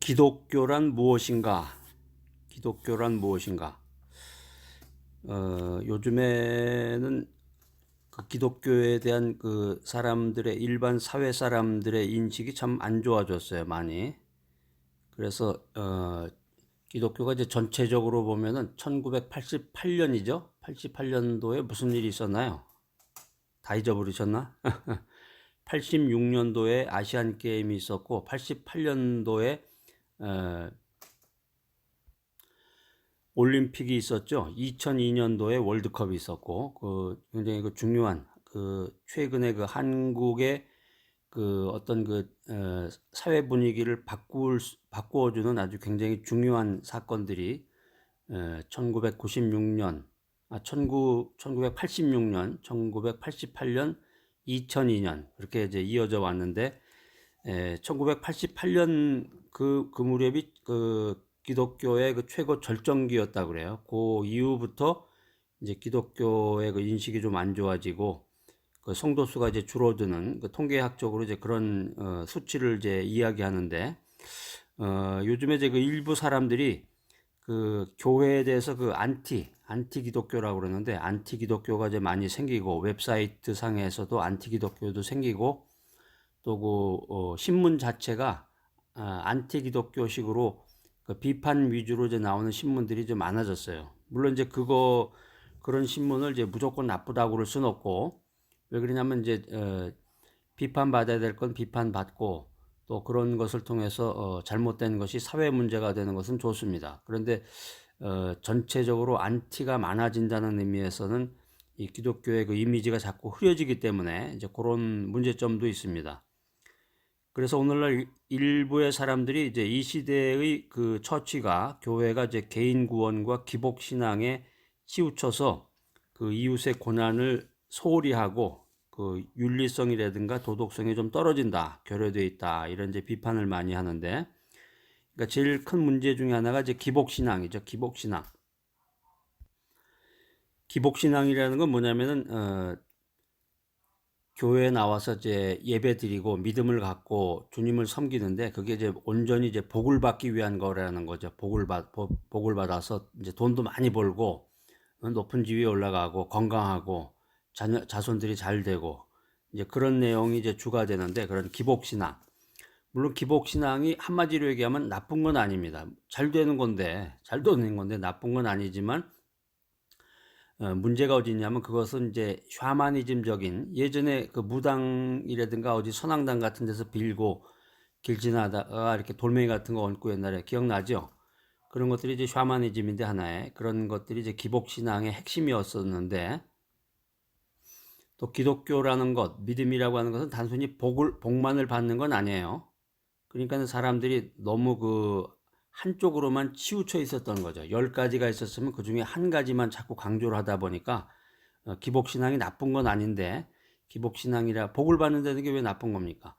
기독교란 무엇인가? 기독교란 무엇인가? 요즘에는 그 기독교에 대한 그 사람들의 일반 사회 사람들의 인식이 참 안 좋아졌어요, 많이. 그래서 기독교가 이제 전체적으로 보면은 1988년이죠. 88년도에 무슨 일이 있었나요? 다 잊어버리셨나? 86년도에 아시안 게임이 있었고 88년도에 올림픽이 있었죠. 2002년도에 월드컵이 있었고, 굉장히 중요한, 최근에 한국의 어떤 사회 분위기를 바꾸어주는 아주 굉장히 중요한 사건들이, 1996년, 1986년, 1988년, 2002년, 이렇게 이제 이어져 왔는데, 1988년 그 무렵이 기독교의 최고 절정기였다 그래요. 그 이후부터 이제 기독교의 인식이 좀 안 좋아지고 성도 수가 이제 줄어드는 통계학적으로 이제 그런 수치를 이제 이야기하는데 요즘에 이제 일부 사람들이 교회에 대해서 안티 기독교라고 그러는데 안티 기독교가 이제 많이 생기고 웹사이트 상에서도 안티 기독교도 생기고 또 신문 자체가 안티 기독교식으로 비판 위주로 이제 나오는 신문들이 좀 많아졌어요. 물론 이제 그런 신문을 이제 무조건 나쁘다고 그럴 수는 없고, 왜 그러냐면 이제 비판받아야 될 건 비판받고 또 그런 것을 통해서 잘못된 것이 사회 문제가 되는 것은 좋습니다. 그런데 전체적으로 안티가 많아진다는 의미에서는 이 기독교의 이미지가 자꾸 흐려지기 때문에 이제 그런 문제점도 있습니다. 그래서 오늘날 일부의 사람들이 이제 이 시대의 처치가 교회가 이제 개인 구원과 기복 신앙에 치우쳐서 이웃의 고난을 소홀히 하고 윤리성이라든가 도덕성이 좀 떨어진다, 결여되어 있다 이런 이제 비판을 많이 하는데, 그러니까 제일 큰 문제 중에 하나가 이제 기복 신앙이죠. 기복 신앙. 기복 신앙이라는 건 뭐냐면은 교회에 나와서 이제 예배 드리고 믿음을 갖고 주님을 섬기는데 그게 이제 온전히 이제 복을 받기 위한 거라는 거죠. 복을 받아서 이제 돈도 많이 벌고 높은 지위에 올라가고 건강하고 자손들이 잘 되고 이제 그런 내용이 이제 주가 되는데, 그런 기복신앙. 물론 기복신앙이 한마디로 얘기하면 나쁜 건 아닙니다. 잘 되는 건데 나쁜 건 아니지만 문제가 어디 있냐면 그것은 이제 샤머니즘적인, 예전에 무당이라든가 어디 선앙당 같은 데서 빌고 길 지나다가 이렇게 돌멩이 같은 거 얹고 옛날에 기억나죠? 그런 것들이 이제 샤머니즘인데 하나의 그런 것들이 이제 기복신앙의 핵심이었었는데, 또 기독교라는 것, 믿음이라고 하는 것은 단순히 복만을 받는 건 아니에요. 그러니까 사람들이 너무 한쪽으로만 치우쳐 있었던 거죠. 10가지가 있었으면 그 중에 한 가지만 자꾸 강조를 하다 보니까 기복신앙이 나쁜 건 아닌데, 기복신앙이라 복을 받는다는 게 왜 나쁜 겁니까?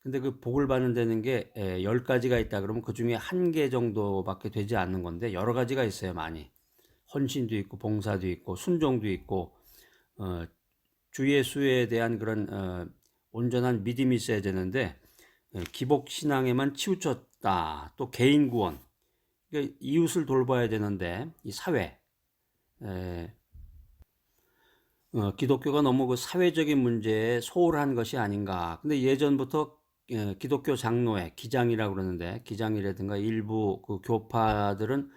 근데 복을 받는다는 게 10가지가 있다 그러면 그 중에 한 개 정도밖에 되지 않는 건데 여러 가지가 있어요, 많이. 헌신도 있고 봉사도 있고 순종도 있고 주 예수에 대한 그런 온전한 믿음이 있어야 되는데 기복 신앙에만 치우쳤다. 또 개인 구원, 그러니까 이웃을 돌봐야 되는데 이 사회, 기독교가 너무 사회적인 문제에 소홀한 것이 아닌가. 근데 예전부터 기독교 장로회, 기장이라고 그러는데, 기장이라든가 일부 교파들은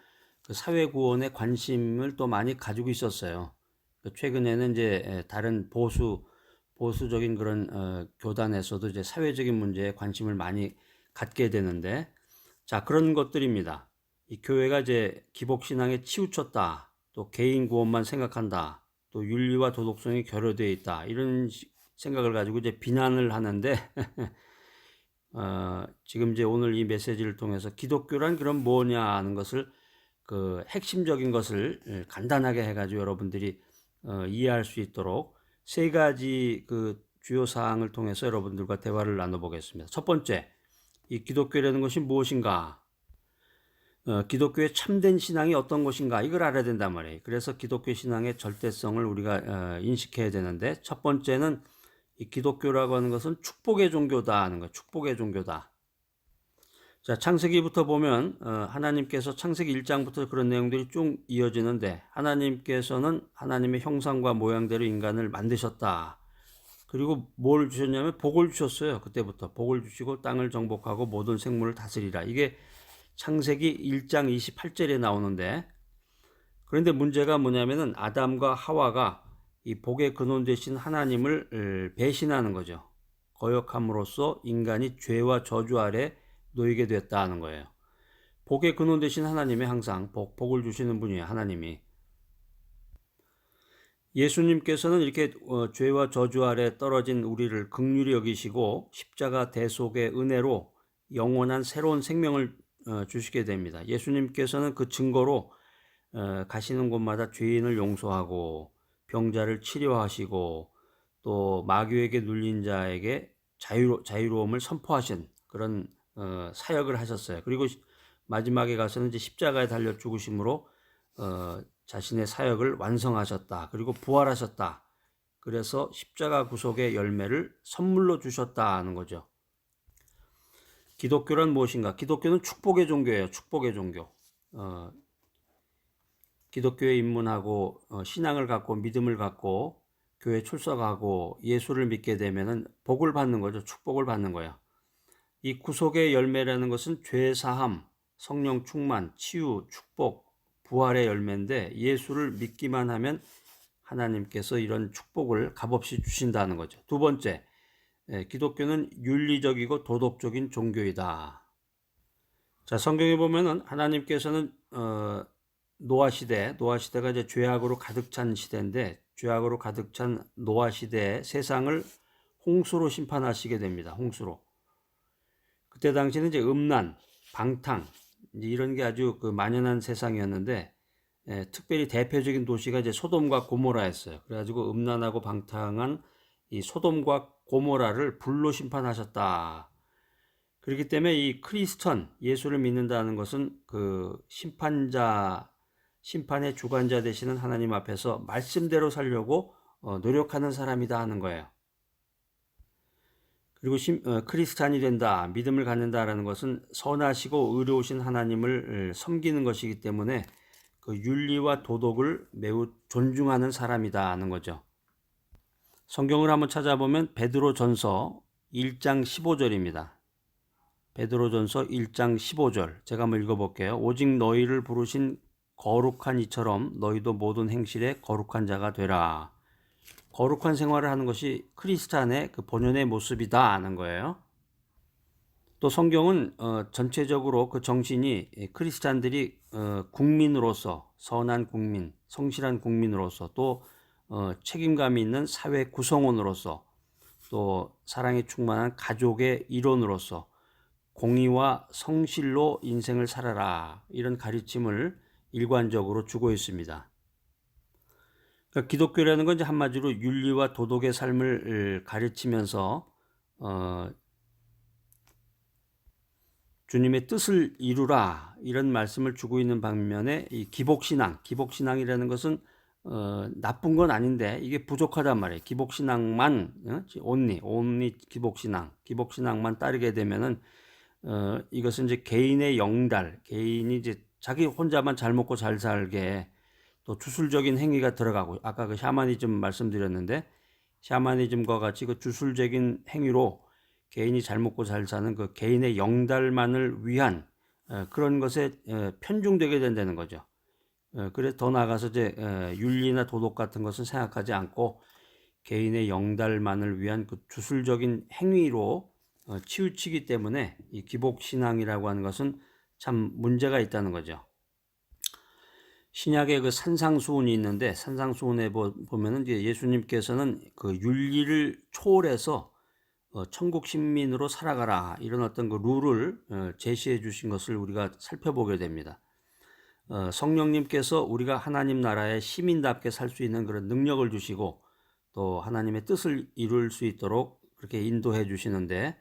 사회 구원에 관심을 또 많이 가지고 있었어요. 최근에는 이제 다른 보수적인 그런 교단에서도 이제 사회적인 문제에 관심을 많이 갖게 되는데, 자, 그런 것들입니다. 이 교회가 이제 기복신앙에 치우쳤다, 또 개인 구원만 생각한다, 또 윤리와 도덕성이 결여되어 있다, 이런 생각을 가지고 이제 비난을 하는데 지금 이제 오늘 이 메시지를 통해서 기독교란 그럼 뭐냐 하는 것을 핵심적인 것을 간단하게 해가지고 여러분들이 이해할 수 있도록 세 가지 주요 사항을 통해서 여러분들과 대화를 나눠보겠습니다. 첫 번째, 이 기독교라는 것이 무엇인가? 기독교의 참된 신앙이 어떤 것인가? 이걸 알아야 된단 말이에요. 그래서 기독교 신앙의 절대성을 우리가 인식해야 되는데, 첫 번째는 이 기독교라고 하는 것은 축복의 종교다 하는 거예요. 축복의 종교다. 자, 창세기부터 보면 하나님께서 창세기 1장부터 그런 내용들이 쭉 이어지는데, 하나님께서는 하나님의 형상과 모양대로 인간을 만드셨다. 그리고 뭘 주셨냐면 복을 주셨어요. 그때부터 복을 주시고 땅을 정복하고 모든 생물을 다스리라. 이게 창세기 1장 28절에 나오는데, 그런데 문제가 뭐냐면은 아담과 하와가 이 복의 근원 되신 하나님을 배신하는 거죠. 거역함으로써 인간이 죄와 저주 아래 놓이게 됐다는 거예요. 복의 근원 되신 하나님이 항상 복을 주시는 분이에요. 하나님이. 예수님께서는 이렇게 죄와 저주 아래 떨어진 우리를 긍휼히 여기시고 십자가 대속의 은혜로 영원한 새로운 생명을 주시게 됩니다. 예수님께서는 그 증거로 가시는 곳마다 죄인을 용서하고 병자를 치료하시고 또 마귀에게 눌린 자에게 자유로움을 선포하신 그런 사역을 하셨어요. 그리고 마지막에 가서는 이제 십자가에 달려 죽으심으로 자신의 사역을 완성하셨다. 그리고 부활하셨다. 그래서 십자가 구속의 열매를 선물로 주셨다는 거죠. 기독교란 무엇인가? 기독교는 축복의 종교예요. 축복의 종교. 기독교에 입문하고 신앙을 갖고 믿음을 갖고 교회 출석하고 예수를 믿게 되면은 복을 받는 거죠. 축복을 받는 거예요. 이 구속의 열매라는 것은 죄 사함, 성령 충만, 치유, 축복, 부활의 열매인데 예수를 믿기만 하면 하나님께서 이런 축복을 값없이 주신다는 거죠. 두 번째, 기독교는 윤리적이고 도덕적인 종교이다. 자, 성경에 보면은 하나님께서는 노아 시대가 이제 죄악으로 가득 찬 시대인데 죄악으로 가득 찬 노아 시대의 세상을 홍수로 심판하시게 됩니다. 홍수로. 그때 당시는 이제 음란, 방탕 이런 게 아주 만연한 세상이었는데 특별히 대표적인 도시가 이제 소돔과 고모라였어요. 그래가지고 음란하고 방탕한 이 소돔과 고모라를 불로 심판하셨다. 그렇기 때문에 이 크리스천 예수를 믿는다는 것은 그 심판의 주관자 되시는 하나님 앞에서 말씀대로 살려고 노력하는 사람이다 하는 거예요. 그리고 크리스찬이 된다, 믿음을 갖는다라는 것은 선하시고 의로우신 하나님을 섬기는 것이기 때문에 그 윤리와 도덕을 매우 존중하는 사람이다 하는 거죠. 성경을 한번 찾아보면 베드로전서 1장 15절입니다. 베드로전서 1장 15절 제가 한번 읽어볼게요. 오직 너희를 부르신 거룩한 이처럼 너희도 모든 행실에 거룩한 자가 되라. 거룩한 생활을 하는 것이 크리스찬의 그 본연의 모습이다 하는 거예요. 또 성경은 전체적으로 그 정신이 크리스찬들이 국민으로서 선한 국민, 성실한 국민으로서 또 책임감이 있는 사회 구성원으로서 또 사랑에 충만한 가족의 일원으로서 공의와 성실로 인생을 살아라 이런 가르침을 일관적으로 주고 있습니다. 그러니까 기독교라는 건 이제 한마디로 윤리와 도덕의 삶을 가르치면서 주님의 뜻을 이루라 이런 말씀을 주고 있는 반면에 이 기복신앙이라는 것은 나쁜 건 아닌데 이게 부족하단 말이에요. 기복신앙만 온리 기복신앙만 따르게 되면은 이것은 이제 개인의 영달, 개인이 이제 자기 혼자만 잘 먹고 잘 살게 또 주술적인 행위가 들어가고 아까 그 샤머니즘 말씀드렸는데 샤머니즘과 같이 그 주술적인 행위로 개인이 잘 먹고 잘 사는 그 개인의 영달만을 위한 그런 것에 편중되게 된다는 거죠. 그래서 더 나아가서 이제 윤리나 도덕 같은 것은 생각하지 않고 개인의 영달만을 위한 그 주술적인 행위로 치우치기 때문에 이 기복신앙이라고 하는 것은 참 문제가 있다는 거죠. 신약에 그 산상수훈이 있는데 산상수훈에 보면은 이제 예수님께서는 그 윤리를 초월해서 천국 신민으로 살아가라 이런 어떤 그 룰을 제시해 주신 것을 우리가 살펴보게 됩니다. 성령님께서 우리가 하나님 나라의 시민답게 살 수 있는 그런 능력을 주시고 또 하나님의 뜻을 이룰 수 있도록 그렇게 인도해 주시는데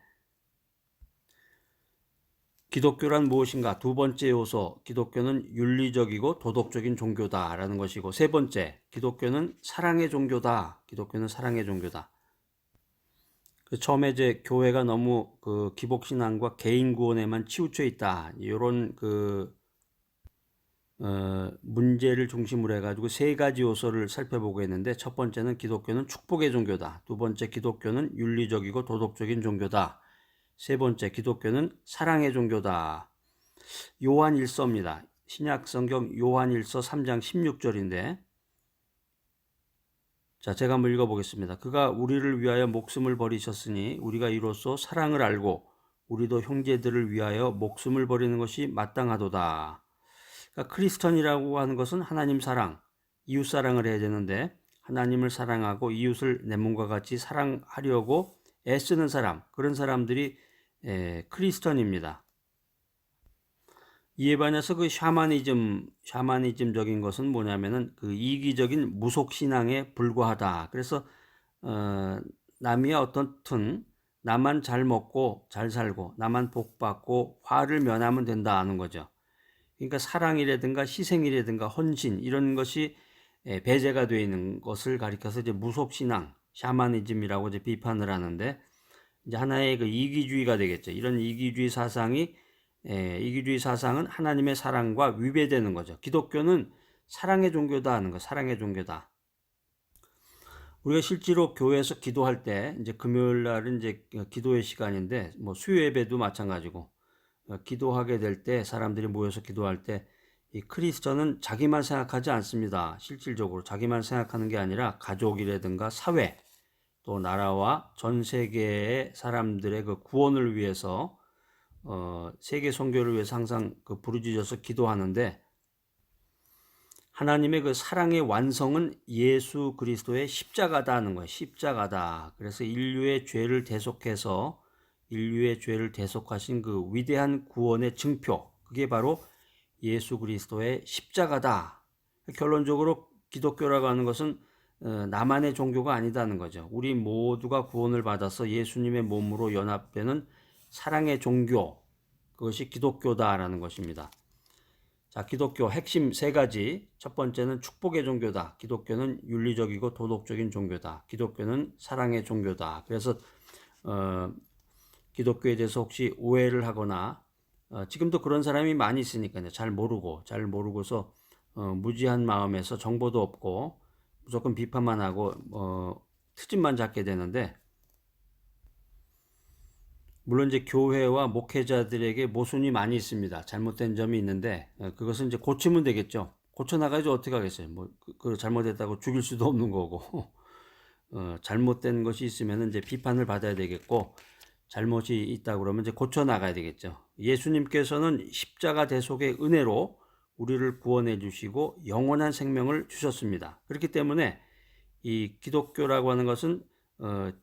기독교란 무엇인가? 두 번째 요소, 기독교는 윤리적이고 도덕적인 종교다라는 것이고 세 번째, 기독교는 사랑의 종교다. 기독교는 사랑의 종교다. 처음에 이제 교회가 너무 그 기복신앙과 개인 구원에만 치우쳐 있다. 이런 문제를 중심으로 해가지고 세 가지 요소를 살펴보고 있는데, 첫 번째는 기독교는 축복의 종교다. 두 번째, 기독교는 윤리적이고 도덕적인 종교다. 세 번째, 기독교는 사랑의 종교다. 요한일서입니다. 신약 성경 요한일서 3장 16절인데, 자, 제가 한번 읽어보겠습니다. 그가 우리를 위하여 목숨을 버리셨으니 우리가 이로써 사랑을 알고 우리도 형제들을 위하여 목숨을 버리는 것이 마땅하도다. 그러니까 크리스천이라고 하는 것은 하나님 사랑, 이웃 사랑을 해야 되는데, 하나님을 사랑하고 이웃을 내 몸과 같이 사랑하려고 애쓰는 사람, 그런 사람들이 크리스천입니다. 이에 반해서 그 샤머니즘적인 것은 뭐냐면은 그 이기적인 무속신앙에 불과하다. 그래서 남이 어떻든 나만 잘 먹고 잘 살고 나만 복 받고 화를 면하면 된다 하는 거죠. 그러니까 사랑이라든가 희생이라든가 헌신 이런 것이 배제가 되어 있는 것을 가리켜서 이제 무속신앙, 샤머니즘이라고 이제 비판을 하는데, 이제 하나의 그 이기주의가 되겠죠. 이런 이기주의 사상은 하나님의 사랑과 위배되는 거죠. 기독교는 사랑의 종교다 하는 거, 사랑의 종교다. 우리가 실제로 교회에서 기도할 때, 이제 금요일 날은 이제 기도의 시간인데, 뭐 수요 예배도 마찬가지고, 기도하게 될 때, 사람들이 모여서 기도할 때, 이 크리스천은 자기만 생각하지 않습니다. 실질적으로 자기만 생각하는 게 아니라 가족이라든가 사회, 또 나라와 전 세계의 사람들의 그 구원을 위해서 세계 선교를 위해서 항상 그 부르짖어서 기도하는데, 하나님의 그 사랑의 완성은 예수 그리스도의 십자가다 하는 거예요. 십자가다. 그래서 인류의 죄를 대속하신 그 위대한 구원의 증표, 그게 바로 예수 그리스도의 십자가다. 결론적으로 기독교라고 하는 것은 나만의 종교가 아니다는 거죠. 우리 모두가 구원을 받아서 예수님의 몸으로 연합되는 사랑의 종교, 그것이 기독교다라는 것입니다. 자, 기독교 핵심 세 가지. 첫 번째는 축복의 종교다. 기독교는 윤리적이고 도덕적인 종교다. 기독교는 사랑의 종교다. 그래서 기독교에 대해서 혹시 오해를 하거나 지금도 그런 사람이 많이 있으니까요. 잘 모르고서 무지한 마음에서 정보도 없고 무조건 비판만 하고 트집만 잡게 되는데, 물론 이제 교회와 목회자들에게 모순이 많이 있습니다. 잘못된 점이 있는데 그것은 이제 고치면 되겠죠. 고쳐나가야지 어떻게 하겠어요. 뭐 그 잘못했다고 죽일 수도 없는 거고 잘못된 것이 있으면 이제 비판을 받아야 되겠고, 잘못이 있다 그러면 이제 고쳐나가야 되겠죠. 예수님께서는 십자가 대속의 은혜로 우리를 구원해 주시고 영원한 생명을 주셨습니다. 그렇기 때문에 이 기독교라고 하는 것은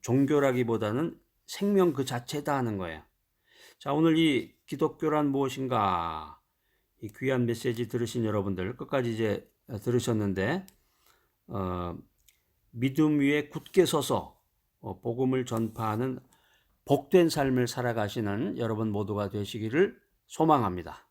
종교라기보다는 생명 그 자체다 하는 거예요. 자, 오늘 이 기독교란 무엇인가, 이 귀한 메시지 들으신 여러분들 끝까지 이제 들으셨는데, 믿음 위에 굳게 서서 복음을 전파하는 복된 삶을 살아가시는 여러분 모두가 되시기를 소망합니다.